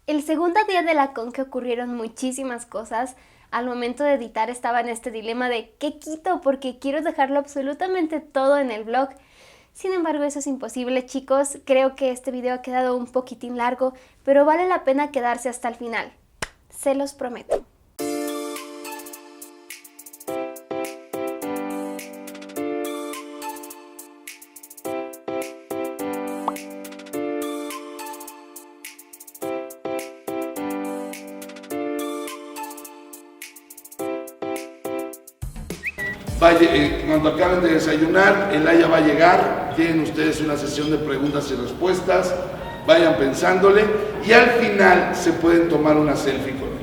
El segundo día de la CONQUE ocurrieron muchísimas cosas. Al momento de editar estaba en este dilema de ¿qué quito? Porque quiero dejarlo absolutamente todo en el blog. Sin embargo, eso es imposible, chicos. Creo que este video ha quedado un poquitín largo, pero vale la pena quedarse hasta el final. Se los prometo. Cuando acaben de desayunar, el Aya va a llegar, tienen ustedes una sesión de preguntas y respuestas, vayan pensándole y al final se pueden tomar una selfie con él.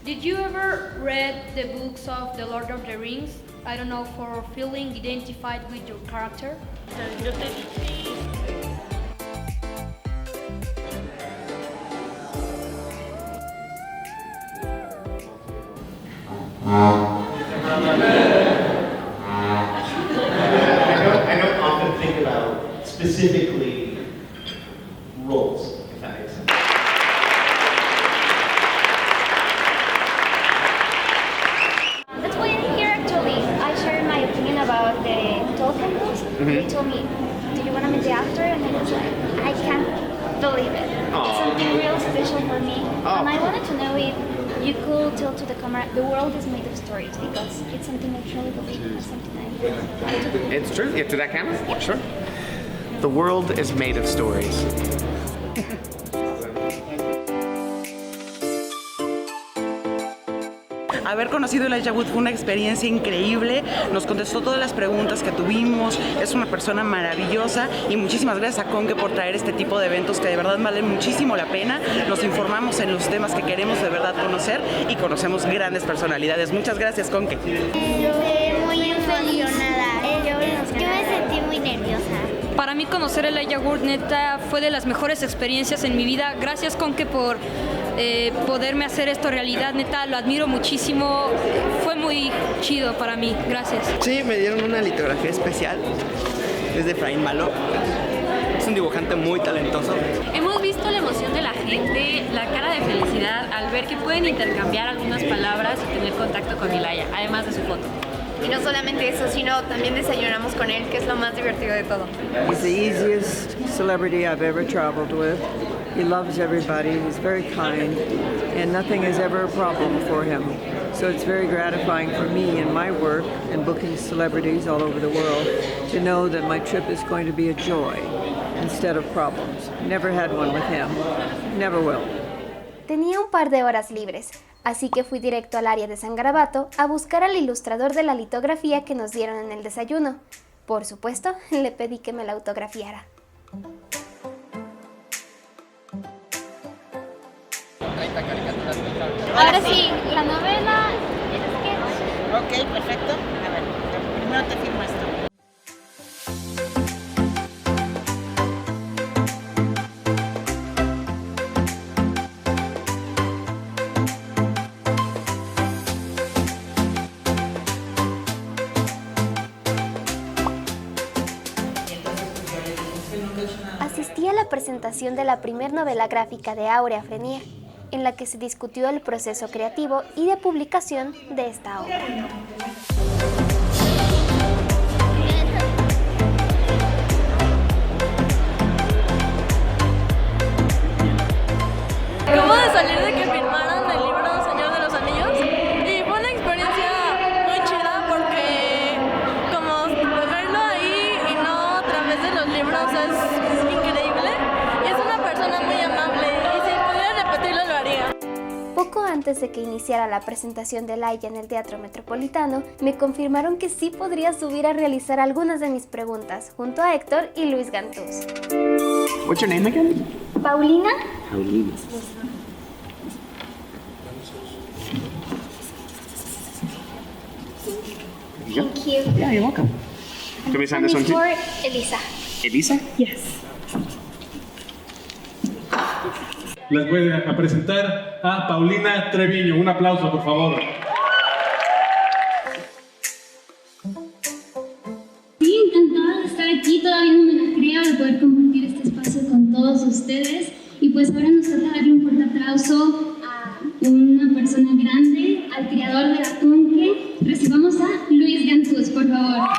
Did you ever read the books of The Lord of the Rings? I don't know, for feeling identified with your character? Yo te dije. I don't often think about specifically roles, if that makes sense. That's why I'm here actually. I shared my opinion about the Tolkien books. They told me, do you want to meet the actor? And I was like, I can't believe it. It's something real special for me. And I wanted to know if you could tell to the camera, the world is made of stories, because it's something I truly believe in, something I It's true. Yeah, to that camera? Yeah, sure. The world is made of stories. Haber conocido a Elijah Wood fue una experiencia increíble, nos contestó todas las preguntas que tuvimos, es una persona maravillosa y muchísimas gracias a CONQUE por traer este tipo de eventos que de verdad valen muchísimo la pena. Nos informamos en los temas que queremos de verdad conocer y conocemos grandes personalidades. Muchas gracias, CONQUE. muy emocionada. Yo me sentí muy nerviosa. Para mí conocer a Elijah Wood neta fue de las mejores experiencias en mi vida. Gracias CONQUE por poderme hacer esto realidad, neta, lo admiro muchísimo. Fue muy chido para mí, gracias. Sí, me dieron una litografía especial. Es de Efraín Malo. Es un dibujante muy talentoso. Hemos visto la emoción de la gente, la cara de felicidad al ver que pueden intercambiar algunas palabras y tener contacto con Elijah, además de su foto. Y no solamente eso, sino también desayunamos con él, que es lo más divertido de todo. He's the easiest celebrity I've ever traveled with. He loves everybody, he's very kind, and nothing is ever a problem for him. So it's very gratifying for me in my work and booking celebrities all over the world to know that my trip is going to be a joy instead of problems. Never had one with him, never will. Tenía un par de horas libres, así que fui directo al área de San Garabato a buscar al ilustrador de la litografía que nos dieron en el desayuno. Por supuesto, le pedí que me la autografiara. Ahora sí, la novela, el sketch. Ok, perfecto. A ver, primero te firmo esto. Asistí a la presentación de la primer novela gráfica de Áurea Frenier, en la que se discutió el proceso creativo y de publicación de esta obra. Acabo de salir de que firmaron el libro Señor de los Anillos y fue una experiencia muy chida porque como verlo ahí y no a través de los libros es increíble. Y es una persona muy amable y si pudiera repetirlo lo haría. Poco antes de que iniciara la presentación de Elijah en el Teatro Metropolitano, me confirmaron que sí podría subir a realizar algunas de mis preguntas, junto a Héctor y Luis Gantús. What's your name again? ¿Paulina? Paulina. Thank you. Yeah, you're welcome. Can we sign this one too? For Elisa. Elisa? Yes. les voy a presentar a Paulina Treviño. Un aplauso, por favor. Sí, encantada de estar aquí, todavía no me la creo de poder compartir este espacio con todos ustedes. Y pues ahora nos toca darle un fuerte aplauso a una persona grande, al creador de la CONQUE. Recibamos a Luis Gantús, por favor.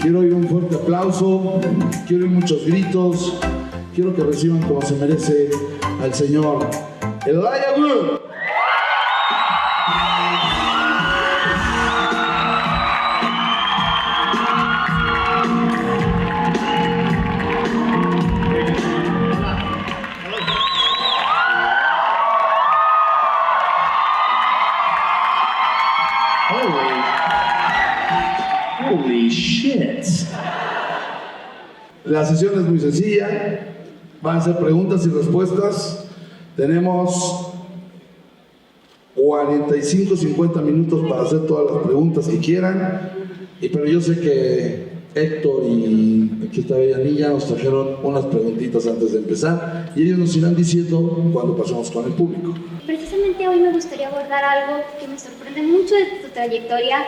Quiero oír un fuerte aplauso, quiero oír muchos gritos, quiero que reciban como se merece al señor Elijah Wood. Holy shit. La sesión es muy sencilla, van a ser preguntas y respuestas. Tenemos 45-50 minutos para hacer todas las preguntas que quieran, pero yo sé que Héctor y aquí está Bella Niña nos trajeron unas preguntitas antes de empezar y ellos nos irán diciendo cuando pasemos con el público. Precisamente hoy me gustaría abordar algo que me sorprende mucho de tu trayectoria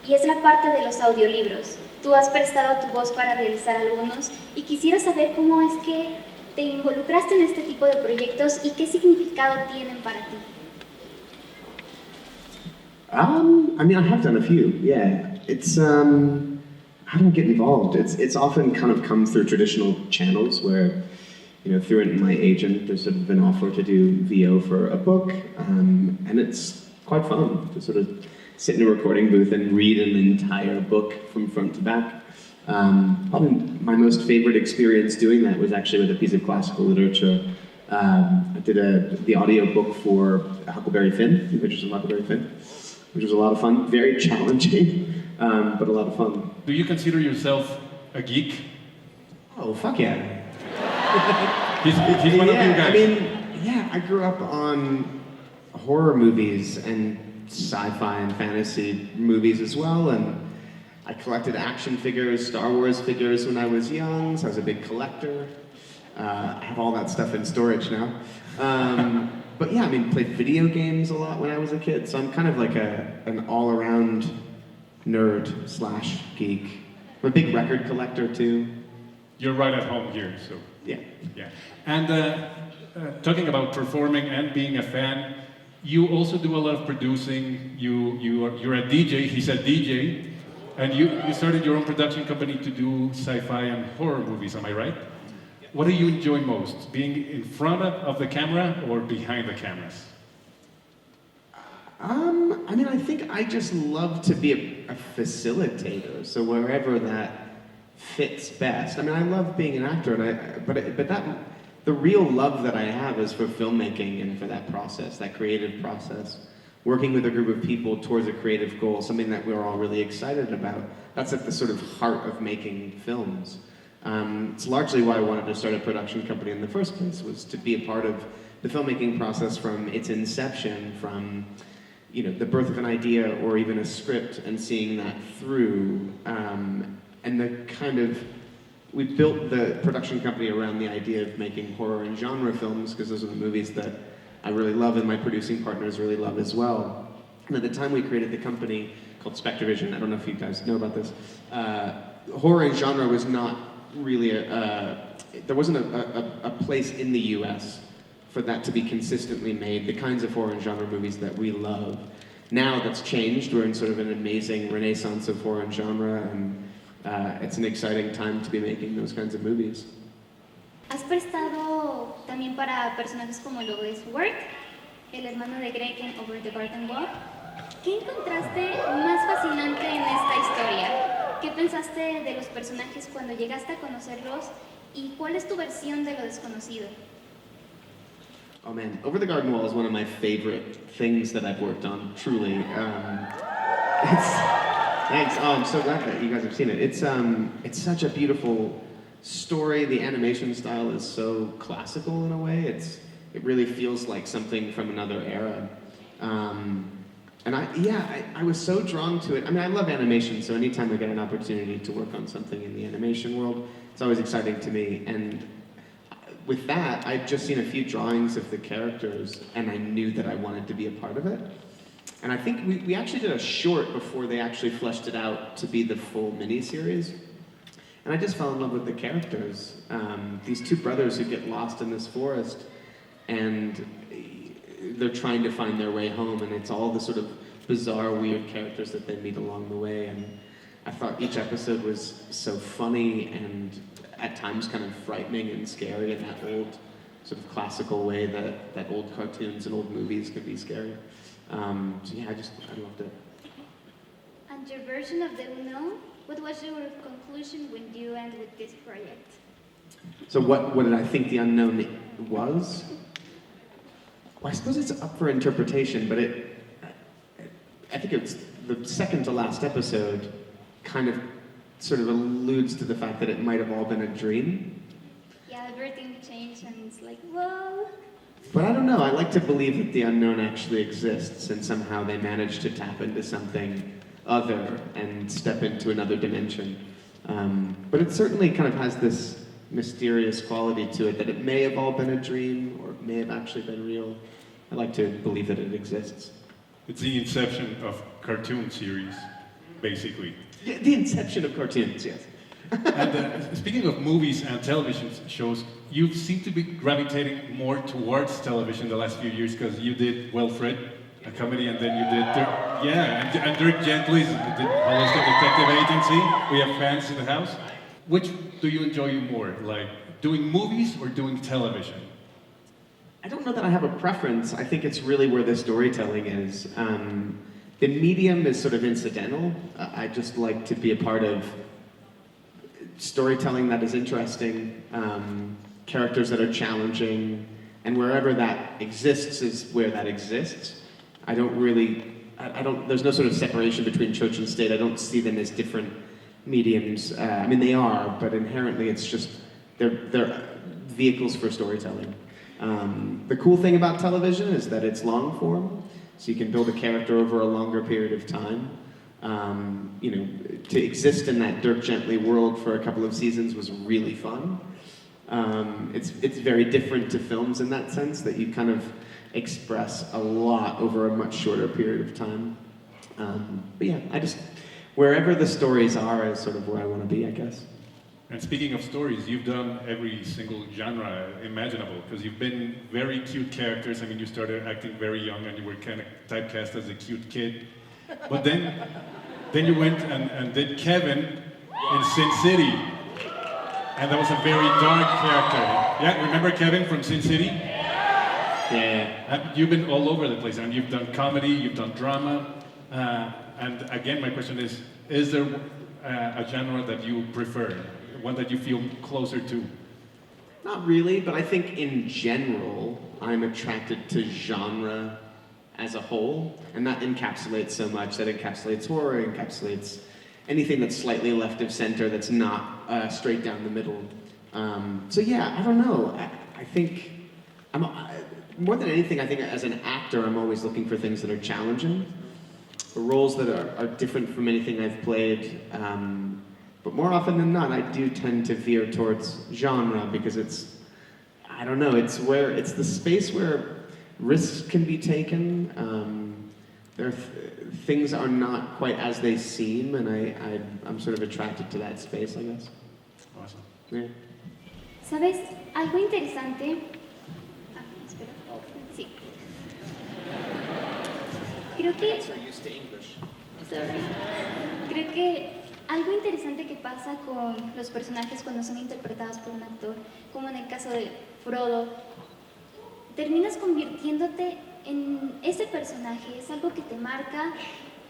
y es la parte de los audiolibros. Tú has prestado tu voz para realizar algunos y quisiera saber cómo es que te involucraste en este tipo de proyectos y qué significado tienen para ti. I mean, I have done a few, yeah. It's, how do I get involved? It's often kind of come through traditional channels where, you know, through my agent, there's sort of an offer to do VO for a book, and it's quite fun to sort of sit in a recording booth and read an entire book from front to back. Probably my most favorite experience doing that was actually with a piece of classical literature. I did the audio book for Huckleberry Finn, The Adventures of Huckleberry Finn, which was a lot of fun, very challenging, but a lot of fun. Do you consider yourself a geek? Oh, fuck yeah. He's one of you guys. I mean, yeah, I grew up on horror movies and sci-fi and fantasy movies as well, and I collected action figures, Star Wars figures when I was young, so I was a big collector. I have all that stuff in storage now. But yeah, I mean, played video games a lot when I was a kid, so I'm kind of like an all-around nerd / geek. I'm a big record collector too. You're right at home here, so. Yeah. Yeah. And talking about performing and being a fan, you also do a lot of producing. You're a DJ, he's a DJ, and you started your own production company to do sci-fi and horror movies, am I right? What do you enjoy most, being in front of the camera or behind the cameras? I mean, I think I just love to be a facilitator, so wherever that fits best. I mean, I love being an actor, and but that the real love that I have is for filmmaking and for that process, that creative process. Working with a group of people towards a creative goal, something that we're all really excited about. That's at the sort of heart of making films. It's largely why I wanted to start a production company in the first place, was to be a part of the filmmaking process from its inception, from the birth of an idea or even a script, and seeing that through. And the kind of, we built the production company around the idea of making horror and genre films, because those are the movies that I really love and my producing partners really love as well. And at the time we created the company called Spectrovision, I don't know if you guys know about this, horror and genre was not really there wasn't a place in the US for that to be consistently made, the kinds of horror and genre movies that we love. Now that's changed, we're in sort of an amazing renaissance of horror and genre, and it's an exciting time to be making those kinds of movies. Has prestado también para personajes como lo es Work, el hermano de Greg en Over the Garden Wall. ¿Qué encontraste más fascinante en esta historia? ¿Qué pensaste de los personajes cuando llegaste a conocerlos? ¿Y cuál es tu versión de lo desconocido? Oh man, Over the Garden Wall is one of my favorite things that I've worked on, truly. Thanks. Oh, I'm so glad that you guys have seen it. It's such a beautiful story. The animation style is so classical in a way. It really feels like something from another era. And I was so drawn to it. I mean, I love animation, so anytime I get an opportunity to work on something in the animation world, it's always exciting to me. And with that, I'd just seen a few drawings of the characters, and I knew that I wanted to be a part of it. And I think we actually did a short before they actually fleshed it out to be the full miniseries. And I just fell in love with the characters. These two brothers who get lost in this forest, and they're trying to find their way home, and it's all the sort of bizarre, weird characters that they meet along the way. And I thought each episode was so funny and at times kind of frightening and scary in that old sort of classical way that old cartoons and old movies could be scary. So yeah, I loved it. And your version of the unknown, what was your conclusion when you ended with this project? So what did I think the unknown was? Well, I suppose it's up for interpretation, but I think it's the second to last episode kind of sort of alludes to the fact that it might have all been a dream. Yeah, everything changed and it's like, whoa. But I don't know, I like to believe that the unknown actually exists and somehow they managed to tap into something other and step into another dimension. But it certainly kind of has this mysterious quality to it that it may have all been a dream or it may have actually been real. I like to believe that it exists. It's the inception of cartoon series, basically. Yeah, the inception of cartoons, yes. And speaking of movies and television shows, you seem to be gravitating more towards television the last few years because you did Wilfred, a comedy, and then you did and Dirk Gently's Holistic Detective Agency. We have fans in the house. Which do you enjoy more, like doing movies or doing television? I don't know that I have a preference. I think it's really where the storytelling is. The medium is sort of incidental. I just like to be a part of storytelling that is interesting, characters that are challenging, and wherever that exists is where that exists. There's no sort of separation between church and state. I don't see them as different mediums. I mean, they are, but inherently it's just, they're vehicles for storytelling. The cool thing about television is that it's long form, so you can build a character over a longer period of time. To exist in that Dirk Gently world for a couple of seasons was really fun. It's very different to films in that sense, that you kind of express a lot over a much shorter period of time. But yeah, wherever the stories are is sort of where I want to be, I guess. And speaking of stories, you've done every single genre imaginable, because you've been very cute characters. I mean, you started acting very young and you were kind of typecast as a cute kid. But then you went and did Kevin in Sin City. And that was a very dark character. Yeah, remember Kevin from Sin City? Yeah. You've been all over the place, and you've done comedy, you've done drama. And again, my question is there a genre that you prefer? One that you feel closer to? Not really, but I think in general, I'm attracted to genre as a whole, and that encapsulates so much. That encapsulates horror, encapsulates anything that's slightly left of center, that's not straight down the middle. So yeah, I don't know. I think, more than anything, I think as an actor, I'm always looking for things that are challenging, roles that are different from anything I've played. But more often than not, I do tend to veer towards genre because it's the space where risks can be taken. Things are not quite as they seem, and I'm sort of attracted to that space, I guess. Awesome. Yeah. ¿Sabes? Algo interesante. Espera. Sí. Creo que. Creo que algo interesante que pasa con los personajes cuando son interpretados por un actor, como en el caso de Frodo, terminas convirtiéndote en ese personaje, es algo que te marca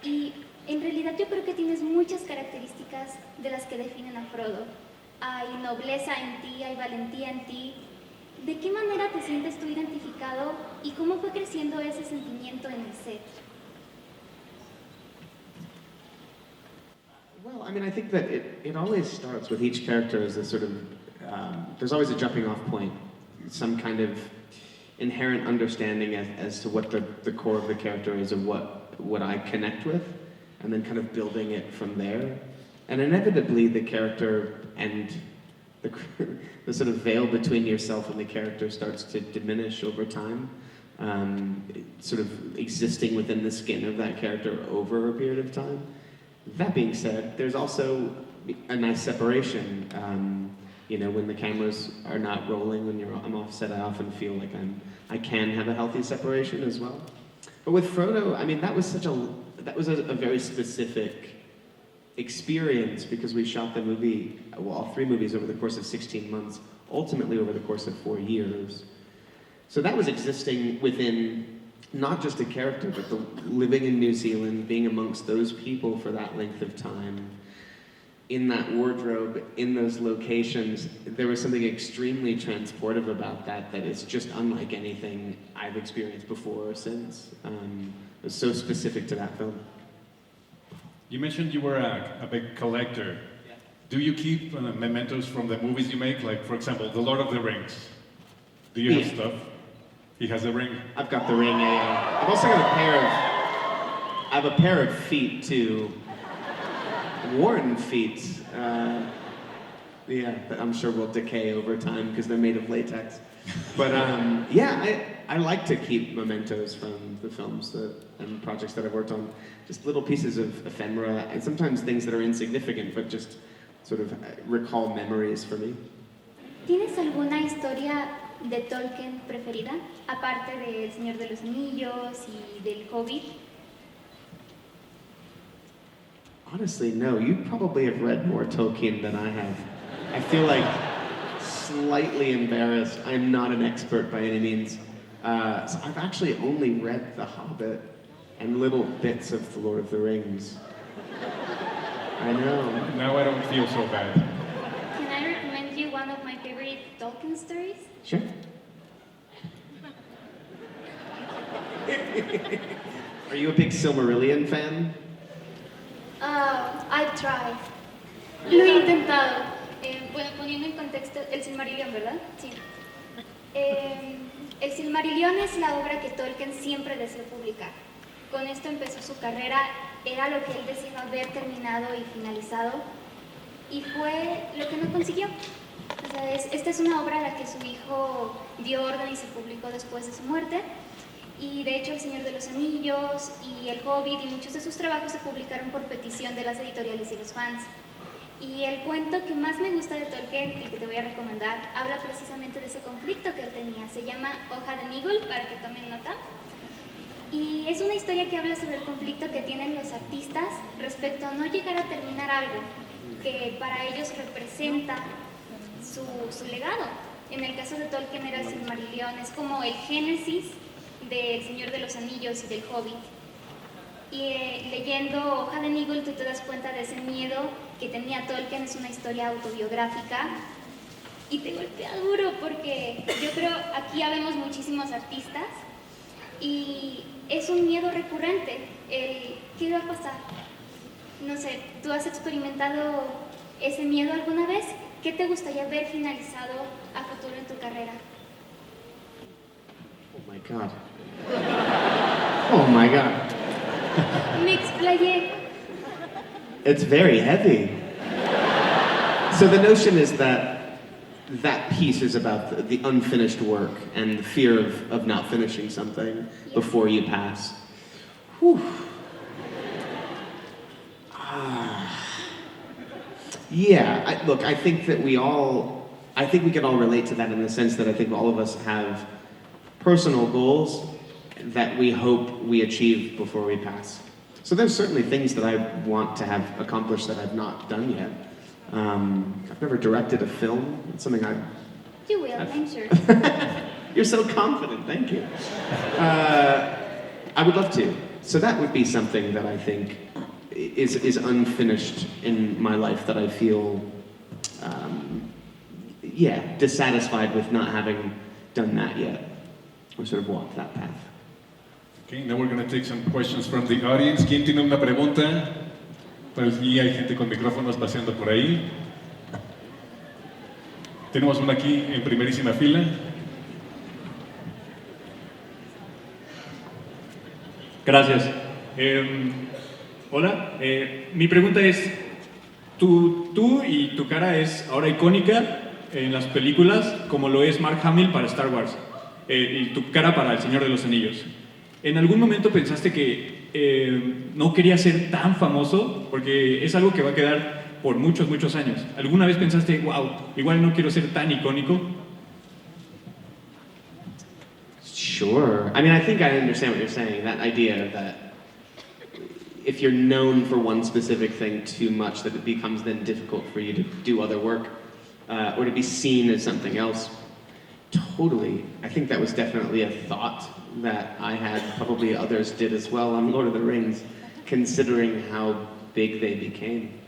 y en realidad yo creo que tienes muchas características de las que definen a Frodo. Hay nobleza en ti, hay valentía en ti. ¿De qué manera te sientes tú identificado y cómo fue creciendo ese sentimiento en el set? Well, I mean, I think that it always starts with each character as a sort of, there's always a jumping off point, some kind of inherent understanding as to what the core of the character is and what I connect with, and then kind of building it from there. And inevitably the character and the sort of veil between yourself and the character starts to diminish over time, sort of existing within the skin of that character over a period of time. That being said, there's also a nice separation. You know, when the cameras are not rolling, when I'm off set, I often feel like I can have a healthy separation as well. But with Frodo, I mean, that was a very specific experience because we shot the movie, well, all 3 movies over the course of 16 months, ultimately over the course of 4 years. So that was existing within not just a character, but living in New Zealand, being amongst those people for that length of time, in that wardrobe, in those locations. There was something extremely transportive about that is just unlike anything I've experienced before or since. It was so specific to that film. You mentioned you were a big collector. Yeah. Do you keep mementos from the movies you make? Like, for example, The Lord of the Rings. Do you have stuff? He has a ring. I've got the ring, yeah. I've also got I have a pair of feet too. Worn feet. Yeah, that I'm sure will decay over time because they're made of latex. But yeah, I like to keep mementos from the films and projects that I've worked on. Just little pieces of ephemera, and sometimes things that are insignificant, but just sort of recall memories for me. ¿Tienes alguna historia de Tolkien preferida, aparte de El Señor de los Anillos y del Hobbit? Honestly, no. You probably have read more Tolkien than I have. I feel like slightly embarrassed. I'm not an expert by any means. So I've actually only read The Hobbit and little bits of The Lord of the Rings. I know. Now I don't feel so bad. Can I recommend you one of my favorite Tolkien stories? Sure. Are you a big Silmarillion fan? I've tried. Lo he intentado. Bueno, poniendo en contexto, el Silmarillion, ¿verdad? Sí. El Silmarillion es la obra que Tolkien siempre deseó publicar. Con esto empezó su carrera, era lo que él deseaba haber terminado y finalizado, y fue lo que no consiguió. O sea, esta es una obra a la que su hijo dio orden y se publicó después de su muerte. Y de hecho El Señor de los Anillos y El Hobbit y muchos de sus trabajos se publicaron por petición de las editoriales y los fans. Y el cuento que más me gusta de Tolkien, el que te voy a recomendar, habla precisamente de ese conflicto que él tenía. Se llama Hoja de Nigel, para que tomen nota. Y es una historia que habla sobre el conflicto que tienen los artistas respecto a no llegar a terminar algo que para ellos representa su legado. En el caso de Tolkien era el Silmarillion, es como el génesis del Señor de los Anillos y del Hobbit. Y leyendo Hoja de Nigel tú te das cuenta de ese miedo que tenía Tolkien. Es una historia autobiográfica y te golpea duro porque yo creo aquí habemos muchísimos artistas y es un miedo recurrente, el ¿qué va a pasar? No sé, ¿tú has experimentado ese miedo alguna vez? ¿Qué te gustaría ver finalizado a futuro en tu carrera? Oh my God. Oh my God. Me explayé. It's very heavy. So the notion is that piece is about the unfinished work and the fear of not finishing something before you pass. Whew. Yeah, look, I think we can all relate to that in the sense that I think all of us have personal goals that we hope we achieve before we pass. So there's certainly things that I want to have accomplished that I've not done yet. I've never directed a film. It's something You will, I'm sure. You're so confident, thank you. I would love to. So that would be something that I think is unfinished in my life that I feel, dissatisfied with not having done that yet, or sort of walked that path. Okay, now we're going to take some questions from the audience. ¿Quién tiene una pregunta? Pues sí, hay gente con micrófonos paseando por ahí. Tenemos una aquí en primerísima fila. Gracias. Hola, mi pregunta es, tú y tu cara es ahora icónica en las películas como lo es Mark Hamill para Star Wars y tu cara para El Señor de los Anillos. ¿En algún momento pensaste que no querías ser tan famoso? Porque es algo que va a quedar por muchos, muchos años. ¿Alguna vez pensaste, wow, igual no quiero ser tan icónico? Sure. I mean, I think I understand what you're saying, that idea that if you're known for one specific thing too much, that it becomes then difficult for you to do other work or to be seen as something else. Totally. I think that was definitely a thought that I had, probably others did as well on Lord of the Rings, considering how big they became.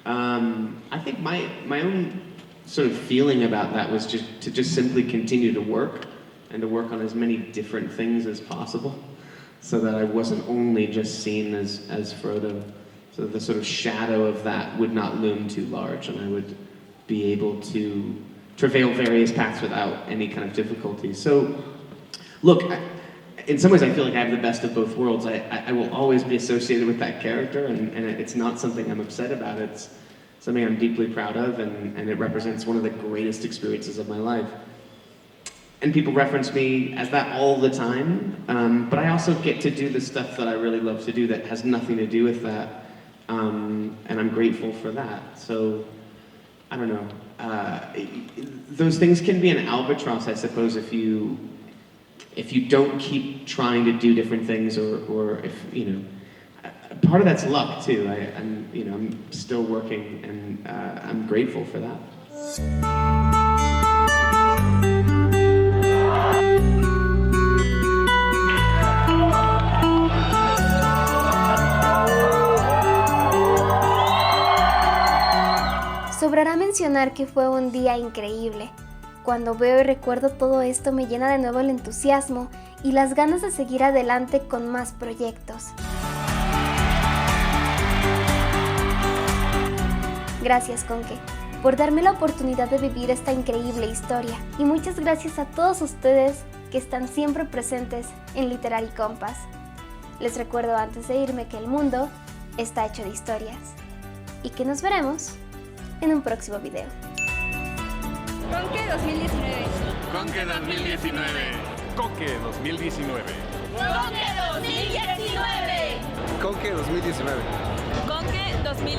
I think my own sort of feeling about that was just to simply continue to work and to work on as many different things as possible so that I wasn't only just seen as Frodo. So the sort of shadow of that would not loom too large and I would be able to travail various paths without any kind of difficulty. So, look, in some ways I feel like I have the best of both worlds. I will always be associated with that character and it's not something I'm upset about. It's something I'm deeply proud of and it represents one of the greatest experiences of my life. And people reference me as that all the time, but I also get to do the stuff that I really love to do that has nothing to do with that, and I'm grateful for that. So, I don't know. Those things can be an albatross, I suppose, if you don't keep trying to do different things, or if you know. Part of that's luck too. I'm still working, and I'm grateful for that. Sobrará mencionar que fue un día increíble. Cuando veo y recuerdo todo esto me llena de nuevo el entusiasmo y las ganas de seguir adelante con más proyectos. Gracias, CONQUE, por darme la oportunidad de vivir esta increíble historia. Y muchas gracias a todos ustedes que están siempre presentes en Literary Compass. Les recuerdo antes de irme que el mundo está hecho de historias. Y que nos veremos en un próximo video. CONQUE 2019. CONQUE 2019. CONQUE 2019. CONQUE 2019. CONQUE 2019. CONQUE 2019.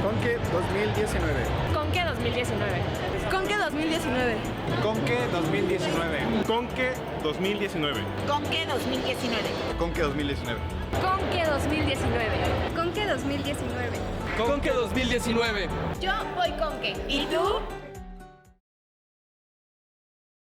CONQUE 2019. CONQUE 2019. CONQUE 2019. CONQUE 2019. CONQUE 2019. CONQUE 2019. CONQUE 2019. CONQUE 2019. CONQUE 2019. Yo voy CONQUE. ¿Y tú?